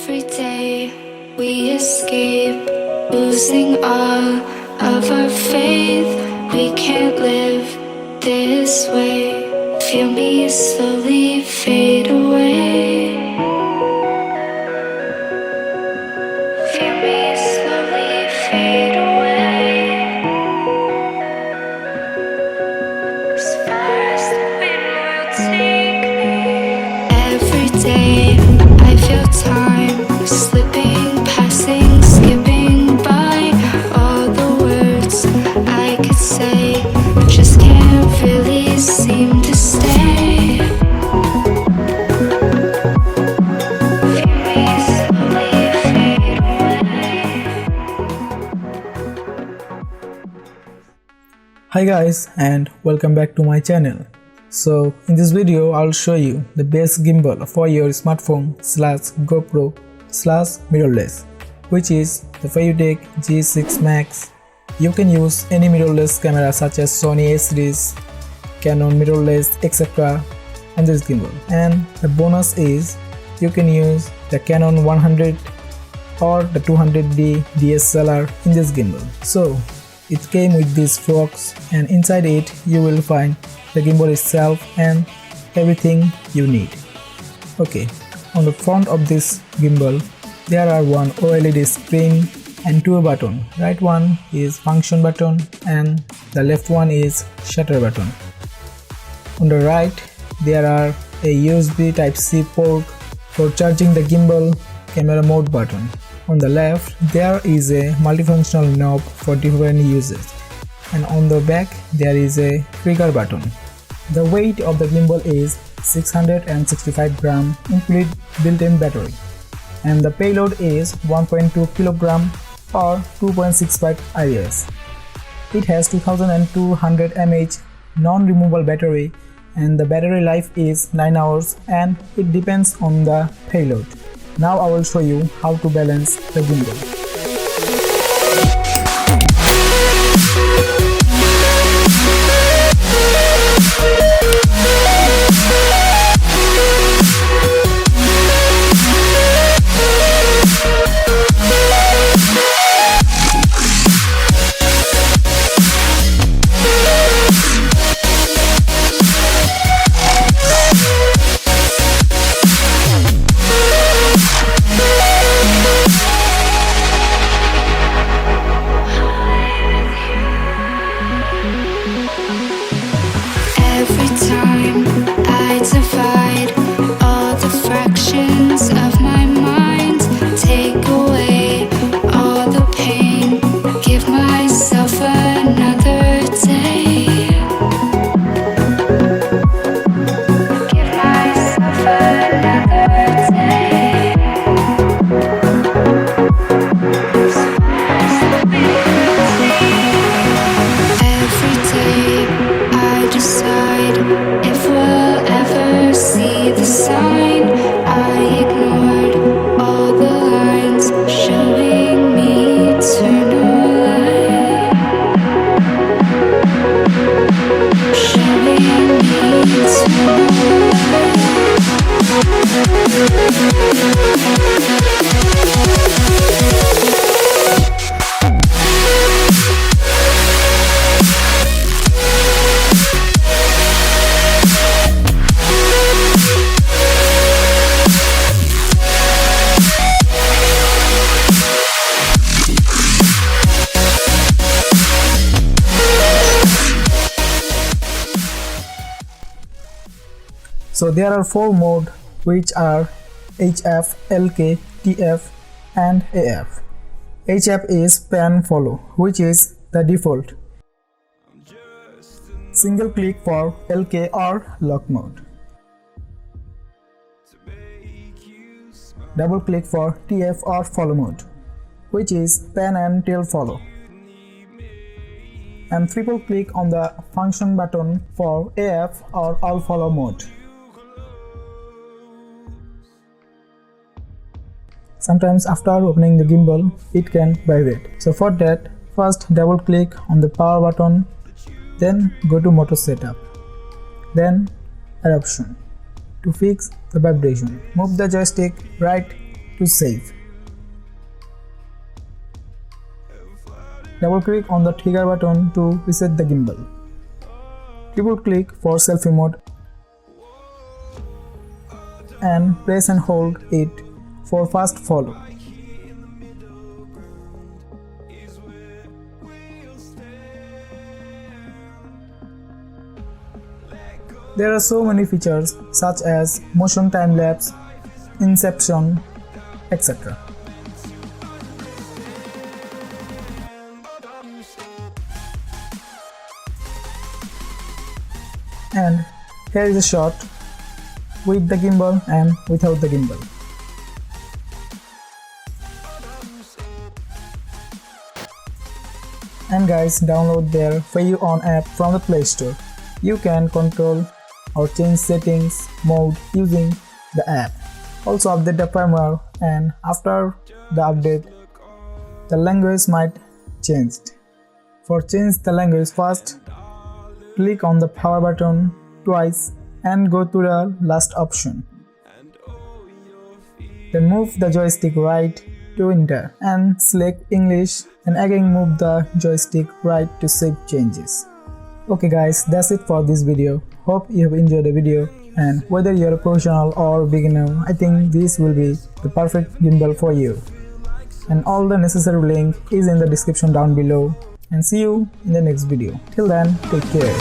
Every day we escape, losing all of our faith. We can't live this way. Feel me slowly fade away. Feel me slowly fade away. As far as the wind will take me. Every day I feel time slipping, passing, skipping by. All the words I could say just can't really seem to stay. Feel me slowly fade away. Hi guys, and welcome back to my channel. So in this video I'll show you the best gimbal for your smartphone / GoPro / mirrorless, which is the Feiyutech G6 Max. You can use any mirrorless camera such as Sony A series, Canon mirrorless, etc. on this gimbal, and the bonus is you can use the Canon 100 or the 200D Dslr in this gimbal. So it came with these box, and inside it you will find the gimbal itself and everything you need. Okay, on the front of this gimbal there are one OLED screen and two buttons. Right one is function button and the left one is shutter button. On the right there are a USB Type-C port for charging the gimbal camera mode button. On the left there is a multifunctional knob for different uses, and on the back there is a trigger button. The weight of the gimbal is 665 grams including built-in battery, and the payload is 1.2 kg or 2.65 IS. It has 2200 mAh non-removable battery, and the battery life is 9 hours, and it depends on the payload. Now I will show you how to balance the gimbal. Every time I divide all the fractions of my mind, take away all the pain, give myself another day. Give myself another day. Every day I decide if we'll ever see the sign. I ignored all the lines showing me eternal light. Showing me eternal So there are 4 modes, which are HF, LK, TF and AF. HF is pan follow, which is the default. Single click for LK or lock mode. Double click for TF or follow mode, which is pan and tail follow. And triple click on the function button for AF or all follow mode. Sometimes after opening the gimbal it can vibrate. So for that, first double click on the power button, then go to motor setup, then adoption. To fix the vibration, move the joystick right to save. Double click on the trigger button to reset the gimbal. Triple click for selfie mode and press and hold it for fast follow. There are so many features such as motion time lapse, inception, etc. And here is a shot with the gimbal and without the gimbal. And guys, download their Feiyutech app from the Play Store. You can control or change settings mode using the app. Also update the firmware, and after the update the language might change. For change the language, first click on the power button twice and go to the last option. Then move the joystick right to enter and select English, and again move the joystick right to save changes. Okay guys, that's it for this video. Hope you have enjoyed the video, and whether you are a professional or beginner, I think this will be the perfect gimbal for you. And all the necessary link is in the description down below, and see you in the next video. Till then, take care.